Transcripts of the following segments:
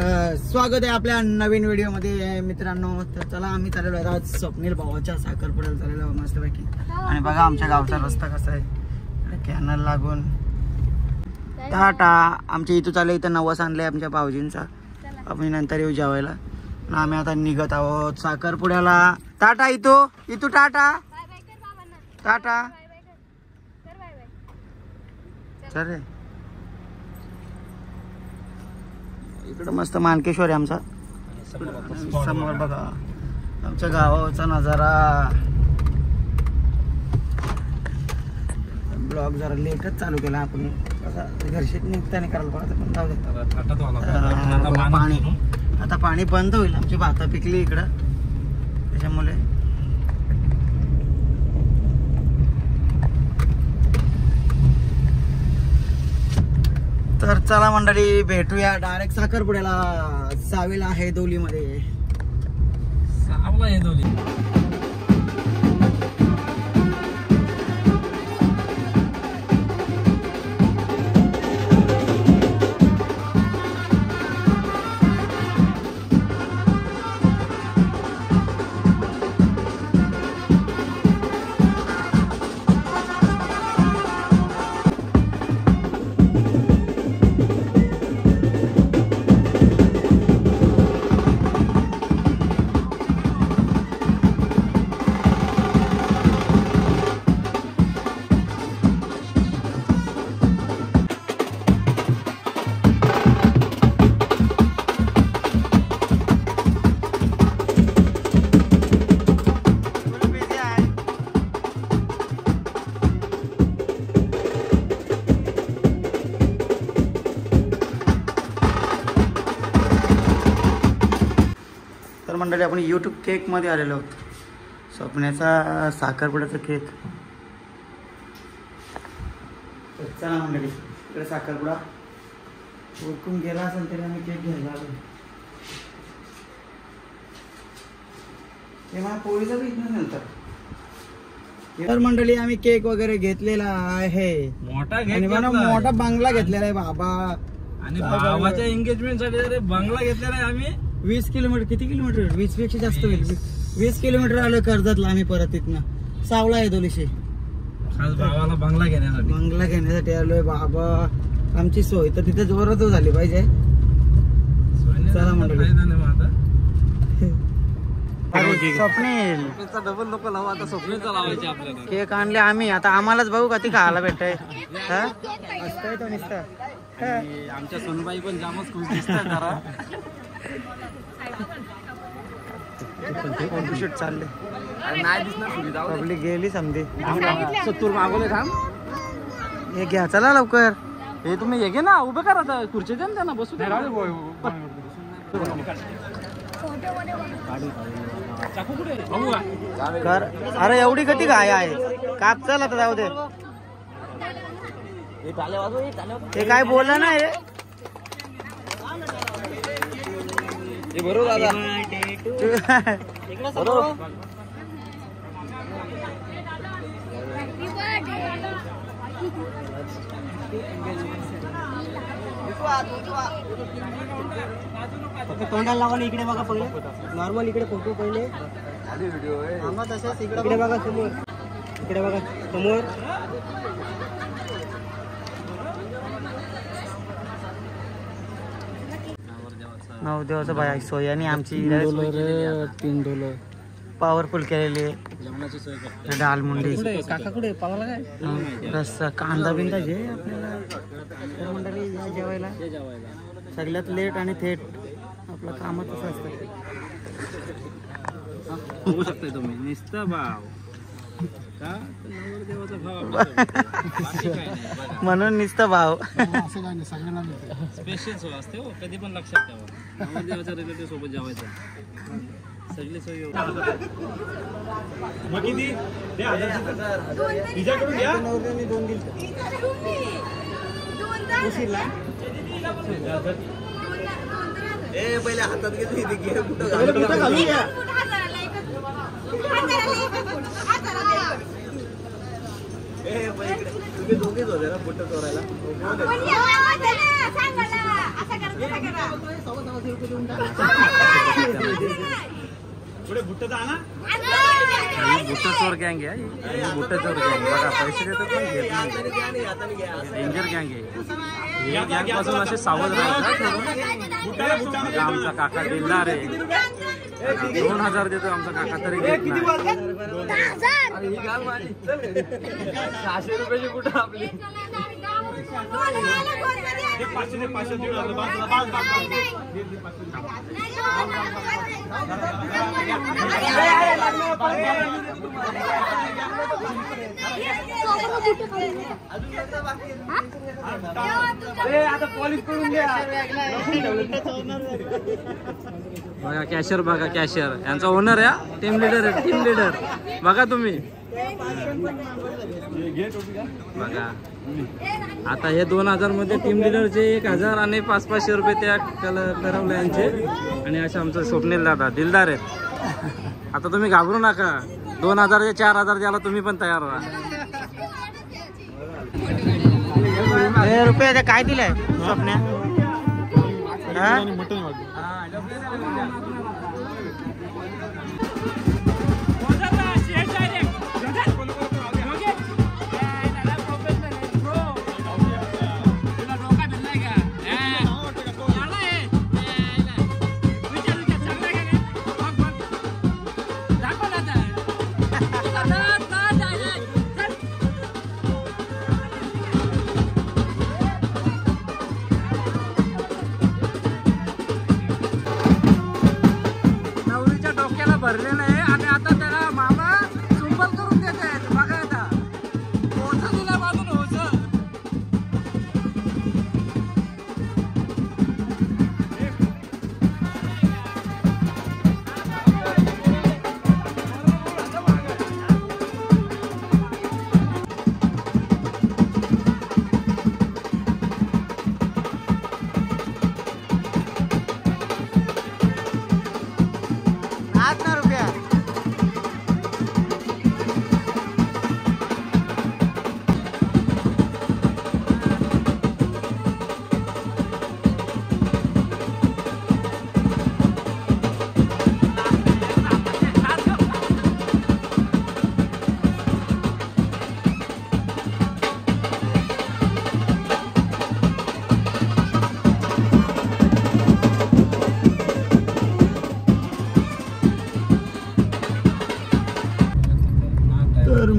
स्वागत आहे आपल्या नवीन व्हिडिओ मध्ये मित्रांनो. तर चला आम्ही चाललेलो आहे आज स्वप्नील भावाच्या साखरपुड्याला चाललेलो मस्तपैकी. आणि बघा आमच्या गावचा रस्ता कसा आहे, कॅनल लागून. टाटा. आमच्या इथं चालू इथं नवस आणलंय आमच्या भाऊजींचा. आम्ही नंतर येऊ जेवायला. आम्ही आता निघत आहोत साखरपुड्याला. टाटा. इथू टाटा टाटा. चल इकडं मस्त मानकेश्वर आहे आमचा. समोर बघा आमच्या गावाचा नजारा. ब्लॉग जरा लेटच चालू केला आपण. घरशी निघताना करायला पाहिजे पण जाऊ दे. पाणी आता पाणी बंद होईल. आमची भाता पिकली इकडं त्याच्यामुळे. तर चला मंडळी भेटूया डायरेक्ट साखरपुड्याला. सावेला आहे दोलीमध्ये. सावला आहे दोली. तर मंडळी आपण यूट्यूब केक मध्ये आलेलो आहोत. स्वप्नाचा साखरपुड्याचा केक. चला मंडळी इकडे साखरपुडा ओळखून गेला असेल तरी आम्ही केक घ्यायला आलो. तेव्हा पोळीचा बिझनेस नंतर. तर मंडळी आम्ही केक वगैरे घेतलेला आहे. मोठा बंगला घेतलेला आहे बाबा. आणि भावाच्या एंगेजमेंट साठी बंगला घेतलेला आहे आम्ही. 20 किलोमीटर. किती किलोमीटर? 20 पेक्षा जास्त होईल. 20 किलोमीटर आलो कर्जतला आम्ही. परत तिथनं सावला आहे दोलीशी. भावाला बंगला घेण्यासाठी आलोय बाबा. आमची सोय तर तिथे जोरात झाली पाहिजे. चला मंडळी. स्वप्नील डबल लोक लावा. आता स्वप्नीलचा लावायचे आपल्याला. केक आणले आम्ही. आता आम्हालाच बघू कधी खायला भेटतंय. असतंय तो नुसतं. आमच्या सोनबाई पण जामच खुश दिसतात जरा. फोटोशूट चालले. नाही दिसणार. पब्लिक गेली समजे. 70 मागवले. थांब हे घ्या चला लवकर. हे तुम्ही हे घे ना. उभे करा आता. खुर्ची द्या ना त्यांना बसू द्या. कर. अरे एवढी कधी काय आहे. काप चल आता जाऊ दे. ते काय बोलला ना हे. बरोबर दादा. तोंडाला लावा. इकडे बघा पहिले. नॉर्मल इकडे फोटो पहिले. तसंच इकडे बघा समोर. इकडे बघा समोर. नवदेवाचं बाय सोय आणि आमची पॉवरफुल केलेली आहे. डाल मुंडी. काका कुठे पावाला काय रस्सा कांदा बिंदा जे आपल्याला मंडळी जेवायला. सगळ्यात लेट आणि थेट आपलं कामच असं असतं. होऊ शकतोय तुम्ही नुसतं भाव का नवरदेवाचा भाव. म्हणून नुसतं भाव. स्पेशल सोय असते हो. कधी पण लक्षात ठेवा. नवरदेवाच्या रिलेटिव्ह सोबत जेवायचं. सगळी सोय. नवऱ्याने 2 दिल. पहिले हातात घेतली. तुम्ही दोघेच होते ना बुट्ट चोरायला. बुट्टा चोर गँग आहे, बुट्टा चोर गँग बघा, पैसे देतात पण घेत नाही, डेंजर गँग आहे ही गँग पासून असे सावध राहायचं. आमचा काका दिलदार आहे, 2000 देतो आमचा काका तरी घेत नाही. 600 रुपयाची कुठं आपली आता पोलीस करून द्या. बघा कॅशियर, बघा कॅशियर यांचा ओनर आहे, टीम लीडर आहे, टीम लीडर बघा तुम्ही. बघा आता हे 2000 मध्ये टीम लीडरचे 1000 आणि 500-500 रुपये त्या करवले यांचे. आणि असे आमचं स्वप्नील दादा दिलदार आहेत. आता तुम्ही घाबरू नका, 2000 4000 द्यायला तुम्ही पण तयार व्हा. रुपये काय दिलंय स्वप्न्या? भरलेलं आहे आणि आता त्याला मामा सुंबल करून देत आहेत. बघा आता होतं दिल्या बाजून होतं.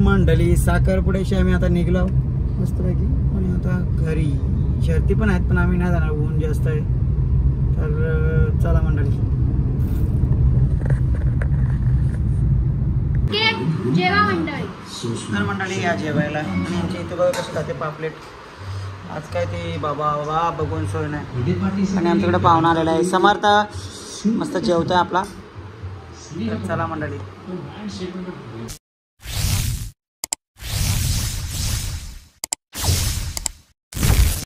मंडळी साखरपुड्याशी आम्ही आता निघलो मस्तपैकी आणि आता घरी. शर्ती पण आहेत पण आम्ही नाही जाणार, ऊन जास्त आहे. तर चला मंडळी. तर मंडळी या जेवायला आणि यांच्या इथे बघा कसं खाते पापलेट. आज काय ते बाबा बघून सोय नाही. आणि आमच्याकडे पाहुणा आलेला आहे समर्थ, मस्त जेवतोय आपला. चला मंडळी.